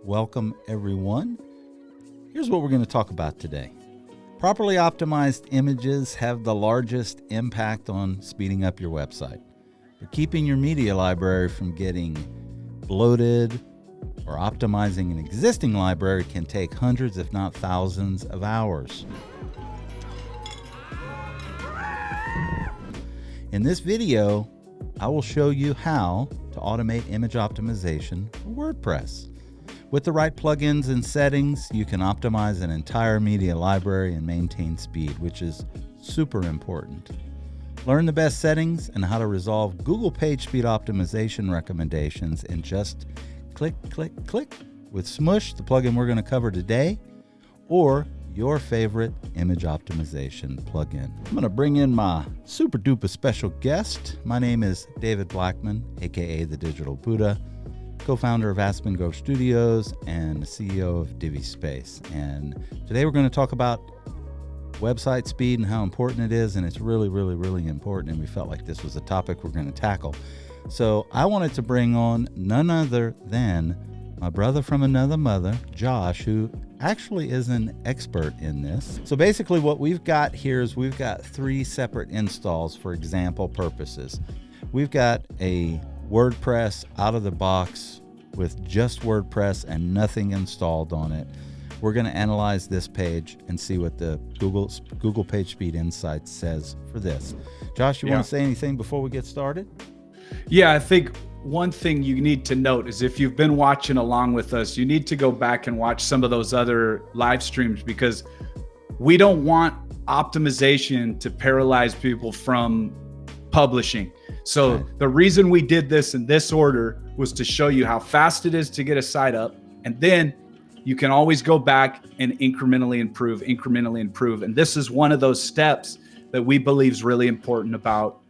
Welcome, everyone. Here's what we're going to talk about today. Properly optimized images have the largest impact on speeding up your website. But keeping your media library from getting bloated or optimizing an existing library can take hundreds, if not thousands, of hours. In this video, I will show you how to automate image optimization for WordPress. With the right plugins and settings, you can optimize an entire media library and maintain speed, which is super important. Learn the best settings and how to resolve Google PageSpeed optimization recommendations in just click, click, click with Smush, the plugin we're going to cover today, or your favorite image optimization plugin. I'm going to bring in my super duper special guest. My name is David Blackman, aka the Digital Buddha, co-founder of Aspen Grove Studios and CEO of Divi Space. And today we're going to talk about website speed and how important it is. And it's really, really, really important. And we felt like this was a topic we're going to tackle. So I wanted to bring on none other than my brother from another mother, Josh, who actually is an expert in this. So basically what we've got here is we've got three separate installs for example purposes. We've got a WordPress out of the box with just WordPress and nothing installed on it. We're going to analyze this page and see what the Google PageSpeed Insights says for this. Josh, you want to say anything before we get started? Yeah, I think one thing you need to note is if you've been watching along with us, you need to go back and watch some of those other live streams, because we don't want optimization to paralyze people from publishing. So the reason we did this in this order was to show you how fast it is to get a site up. And then you can always go back and incrementally improve. And this is one of those steps that we believe is really important about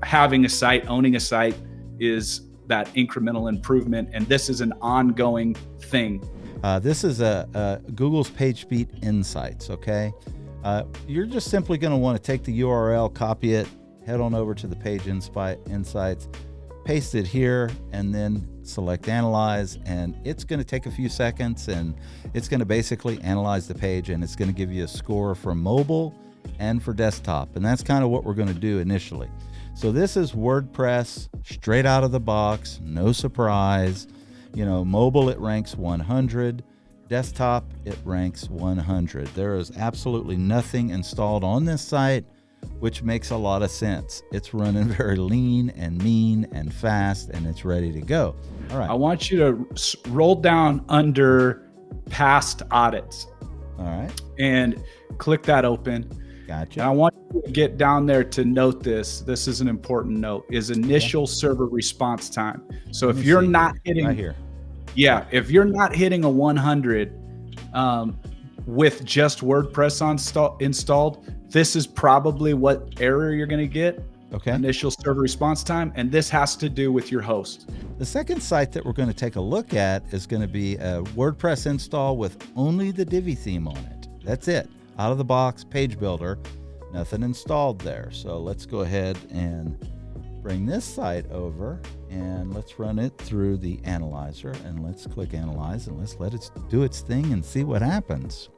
having a site, owning a site, is that incremental improvement. And this is an ongoing thing. This is Google's PageSpeed Insights, okay? You're just simply going to want to take the URL, copy it, head on over to the Page Insights, paste it here, and then select Analyze. And it's going to take a few seconds, and it's going to basically analyze the page, and it's going to give you a score for mobile and for desktop. And that's kind of what we're going to do initially. So this is WordPress straight out of the box, no surprise. You know, mobile, it ranks 100. Desktop, it ranks 100. There is absolutely nothing installed on this site, which makes a lot of sense. It's running very lean and mean and fast, and it's ready to go. All right. I want you to roll down under past audits. All right. And click that open. Gotcha. And I want you to get down there to note this. This is an important note, is initial server response time. So if you're not hitting right here. Yeah, if you're not hitting a 100 with just WordPress installed, this is probably what error you're going to get. Okay. Initial server response time. And this has to do with your host. The second site that we're going to take a look at is going to be a WordPress install with only the Divi theme on it. That's it. Out of the box, page builder, nothing installed there. So let's go ahead and bring this site over and let's run it through the analyzer, and let's click Analyze, and let's let it do its thing and see what happens.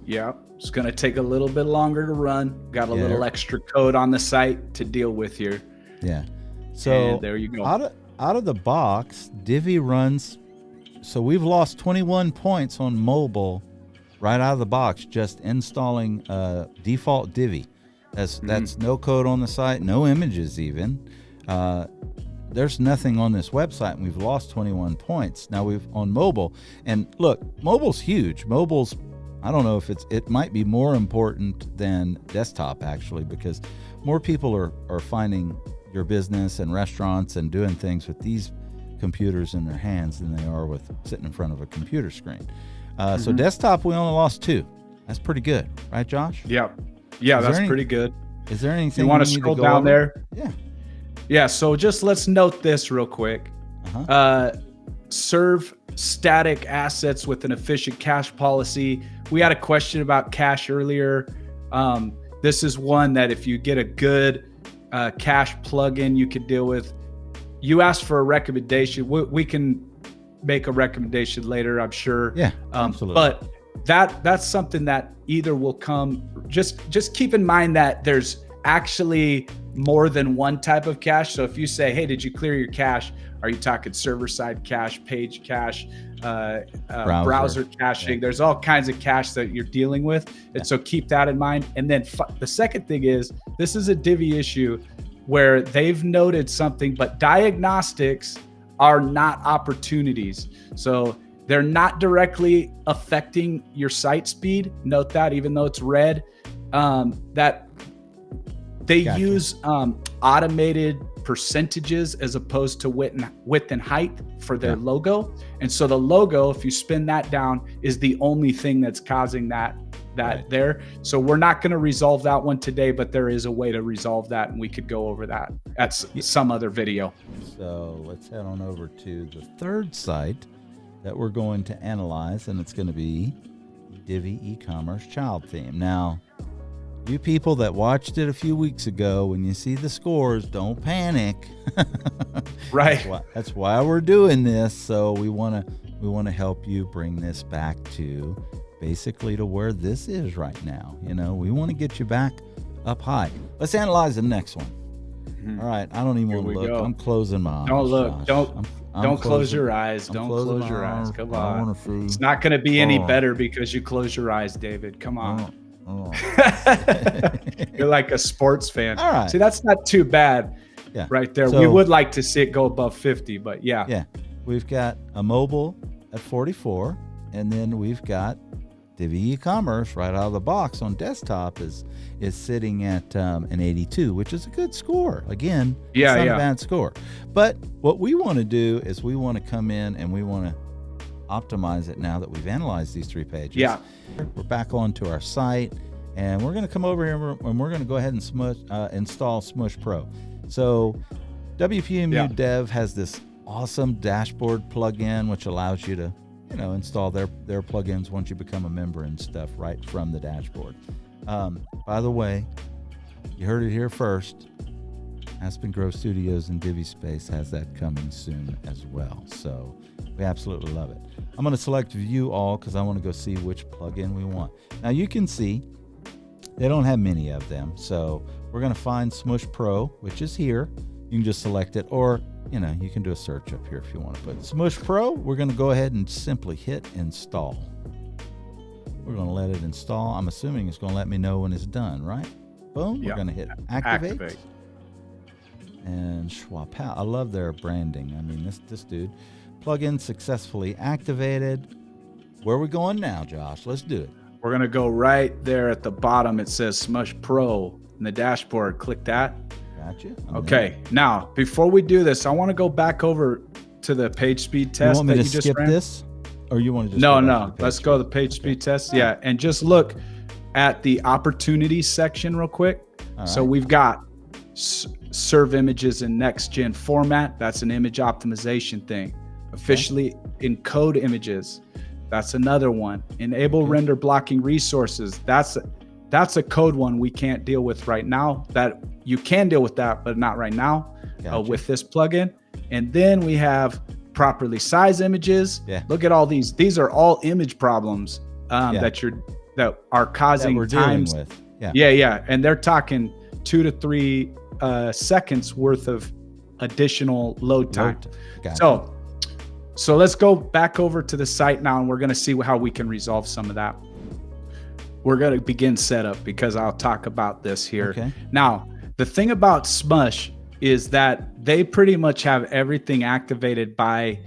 Yeah, it's going to take a little bit longer to run. Got a little extra code on the site to deal with here. Yeah. So and there you go. Out of the box, Divi runs. So we've lost 21 points on mobile right out of the box, just installing default Divi. That's no code on the site, no images even. There's nothing on this website, and we've lost 21 points. Now we've on mobile, and look, mobile's huge. Mobile's, I don't know if it might be more important than desktop actually, because more people are finding your business and restaurants and doing things with these computers in their hands than they are with sitting in front of a computer screen. So desktop, we only lost 2. That's pretty good, right, Josh? Yeah, that's pretty good. Is there anything you want to scroll down there? Yeah. So just let's note this real quick. Serve static assets with an efficient cache policy. We had a question about cache earlier. This is one that if you get a good cache plugin you could deal with. You asked for a recommendation. We can make a recommendation later, I'm sure. Yeah, absolutely. But that's something that either will come, just keep in mind that there's actually more than one type of cache. So if you say, hey, did you clear your cache? Are you talking server-side cache, page cache, browser caching? Yeah. There's all kinds of cache that you're dealing with. And so keep that in mind. And then the second thing is, this is a Divi issue where they've noted something, but diagnostics are not opportunities. So they're not directly affecting your site speed. Note that, even though it's red, that they use automated percentages as opposed to width and height for their logo. And so the logo, if you spin that down, is the only thing that's causing that there. So we're not going to resolve that one today, but there is a way to resolve that, and we could go over that at some other video. So let's head on over to the third site that we're going to analyze, and it's going to be Divi e-commerce child theme. Now, you people that watched it a few weeks ago, when you see the scores, don't panic. Right. That's why we're doing this. So we want to help you bring this back to basically to where this is right now. You know, we want to get you back up high. Let's analyze the next one. Mm-hmm. All right. I don't even want to look. I'm closing my eyes. Don't look. Josh. Don't close your eyes. Don't close your eyes. Come on. It's not going to be any better because you close your eyes, David. Come on. You're like a sports fan. All right. See, that's not too bad right there. So, we would like to see it go above 50, but yeah. Yeah. We've got a mobile at 44, and then we've got Divi e-commerce right out of the box on desktop is sitting at an 82, which is a good score. Again, it's not a bad score. But what we want to do is we want to come in and we want to optimize it now that we've analyzed these three pages. Yeah. We're back onto our site, and we're going to come over here and we're going to go ahead and install Smush Pro. So WPMU Dev has this awesome dashboard plugin which allows you to install their plugins once you become a member and stuff right from the dashboard. By the way, you heard it here first. Aspen Grove Studios and Divi Space has that coming soon as well. So we absolutely love it. I'm going to select View All because I want to go see which plugin we want. Now you can see they don't have many of them. So we're going to find Smush Pro, which is here. You can just select it, or you can do a search up here if you want to put Smush Pro. We're going to go ahead and simply hit install. We're going to let it install. I'm assuming it's going to let me know when it's done, right? Boom. We're going to hit activate. And Schwab. I love their branding. I mean, this dude. Plugin successfully activated. Where are we going now, Josh? Let's do it. We're going to go right there at the bottom. It says Smush Pro in the dashboard. Click that. Gotcha. Okay. Now, before we do this, I want to go back over to the PageSpeed test. You want me to skip this? Or you want to just No. Let's go to the PageSpeed test. Yeah. And just look at the opportunities section real quick. All so right. we've got serve images in next gen format. That's an image optimization thing. Officially encode images. That's another one. Enable render blocking resources. That's a code one we can't deal with right now. That you can deal with that, but not right now. With this plugin. And then we have properly size images. Look at all these. These are all image problems that are causing that we're times. Dealing with. And they're talking 2 to 3 seconds worth of additional load time. Gotcha. So let's go back over to the site now, and we're going to see how we can resolve some of that. We're going to begin setup because I'll talk about this here. Okay. Now, the thing about Smush is that they pretty much have everything activated by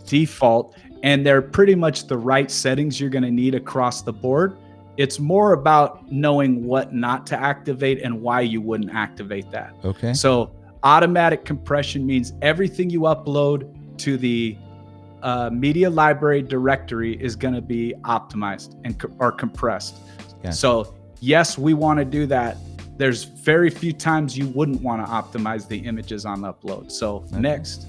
default, and they're pretty much the right settings you're going to need across the board. It's more about knowing what not to activate and why you wouldn't activate that. Okay. So automatic compression means everything you upload to the media library directory is going to be optimized or compressed. Gotcha. So yes, we want to do that. There's very few times you wouldn't want to optimize the images on upload. So next,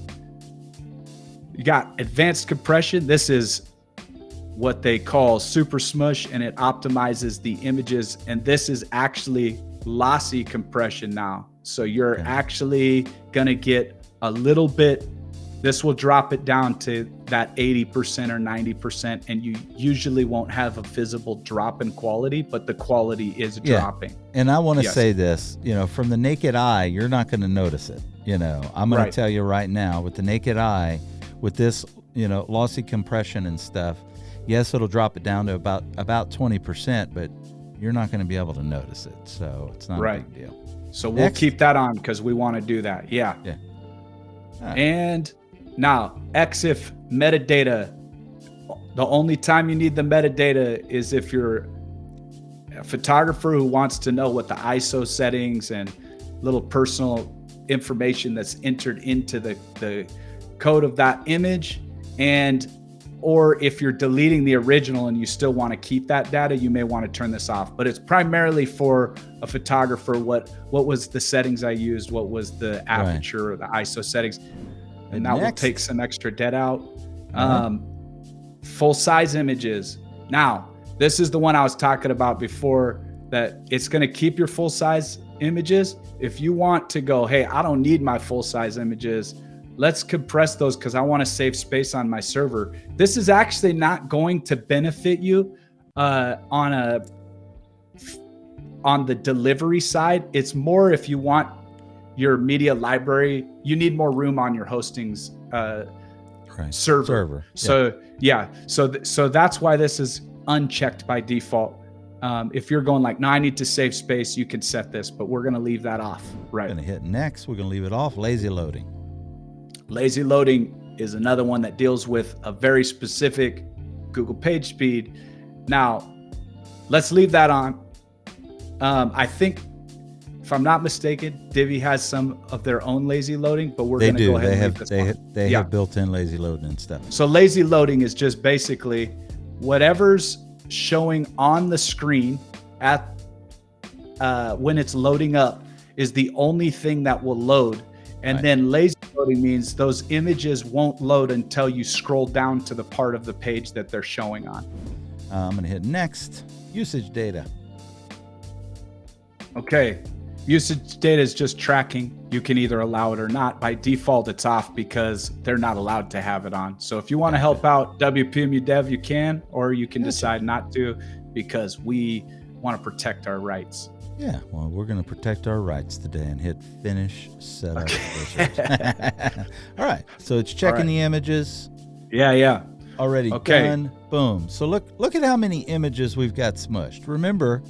you got advanced compression. This is what they call super smush, and it optimizes the images. And this is actually lossy compression now. So you're actually going to get a little bit This will drop it down to that 80% or 90%, and you usually won't have a visible drop in quality, but the quality is dropping. And I want to say this, from the naked eye, you're not going to notice it. I'm going to tell you right now, with the naked eye, with this, lossy compression and stuff, yes, it'll drop it down to about 20%, but you're not going to be able to notice it. So it's not a big deal. So we'll keep that on because we want to do that. Yeah. Right. And now, EXIF metadata. The only time you need the metadata is if you're a photographer who wants to know what the ISO settings and little personal information that's entered into the code of that image, or if you're deleting the original and you still want to keep that data, you may want to turn this off. But it's primarily for a photographer. What was the settings I used? What was the aperture or the ISO settings? And that will take some extra data out. Full size images. Now, this is the one I was talking about before, that it's going to keep your full size images. If you want to go, hey, I don't need my full size images, let's compress those because I want to save space on my server. This is actually not going to benefit you on the delivery side. It's more if you want your media library, you need more room on your hosting's server. So so that's why this is unchecked by default. If you're going like, no, I need to save space, you can set this, but we're going to leave that off. Right. We're going to hit next. We're going to leave it off. Lazy loading. Lazy loading is another one that deals with a very specific Google PageSpeed. Now, let's leave that on. I think, if I'm not mistaken, Divi has some of their own lazy loading, but we're going to go ahead and leave this one. They have built-in lazy loading and stuff. So lazy loading is just basically whatever's showing on the screen at when it's loading up is the only thing that will load. And then lazy loading means those images won't load until you scroll down to the part of the page that they're showing on. I'm going to hit next. Usage data. Okay. Usage data is just tracking. You can either allow it or not. By default, it's off because they're not allowed to have it on. So if you want to help out WPMU Dev, you can, or you can decide not to because we want to protect our rights. Yeah, well, we're going to protect our rights today and hit finish setup. All right, so it's checking the images. Yeah. Already done. Boom. So look at how many images we've got smushed. Remember,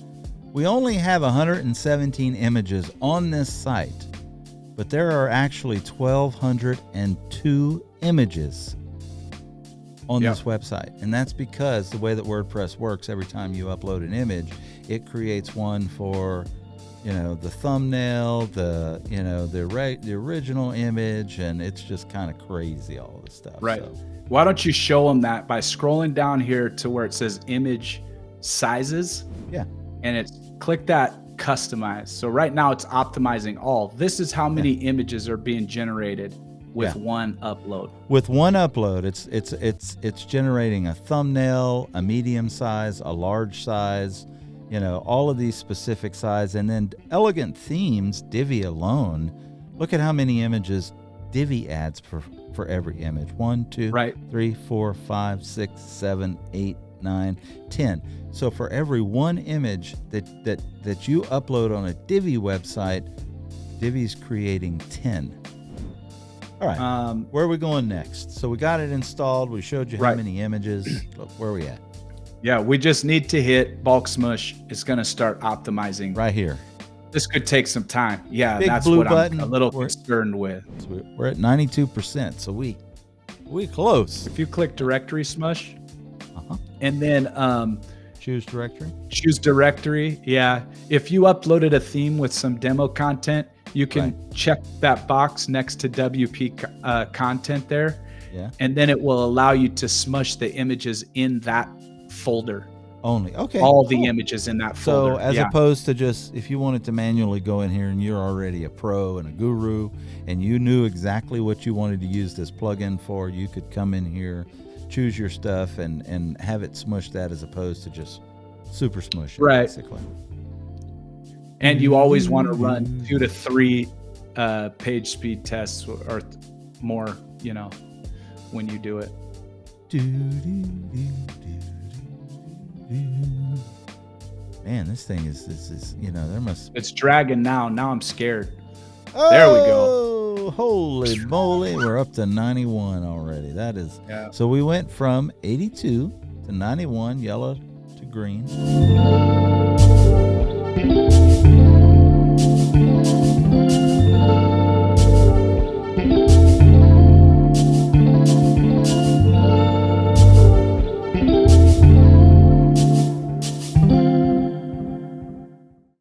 we only have 117 images on this site, but there are actually 1,202 images on this website. And that's because the way that WordPress works, every time you upload an image, it creates one for, the thumbnail, the original image, and it's just kind of crazy, all this stuff. Right. So, why don't you show them that by scrolling down here to where it says image sizes? Yeah. And it's click that customize. So right now it's optimizing all. This is how many images are being generated with one upload. With one upload, it's generating a thumbnail, a medium size, a large size, all of these specific size, and then elegant themes, Divi alone. Look at how many images Divi adds for every image. 1, 2, 3, 4, 5, 6, 7, 8, 9, 10. So for every one image that you upload on a Divi website, Divi's creating 10. All right, where are we going next? So we got it installed. We showed you how many images. Look, where are we at? Yeah, we just need to hit bulk smush. It's going to start optimizing. Right here. This could take some time. Yeah, Big that's blue what button. I'm a little concerned with. So we're at 92%, so we close. If you click directory smush, and then choose directory. Choose directory. Yeah. If you uploaded a theme with some demo content, you can check that box next to WP content there. Yeah. And then it will allow you to smush the images in that folder. Only. Okay. All the images in that folder. So as opposed to just, if you wanted to manually go in here and you're already a pro and a guru and you knew exactly what you wanted to use this plugin for, you could come in here, choose your stuff and have it smush that as opposed to just super smush it, basically. And you always want to run 2 to 3 page speed tests or more when you do it. Man, this thing is there must. It's dragging now. Now I'm scared. Oh, There we go. Holy moly, we're up to 91 already. That is. Yeah. So we went from 82 to 91, yellow to green.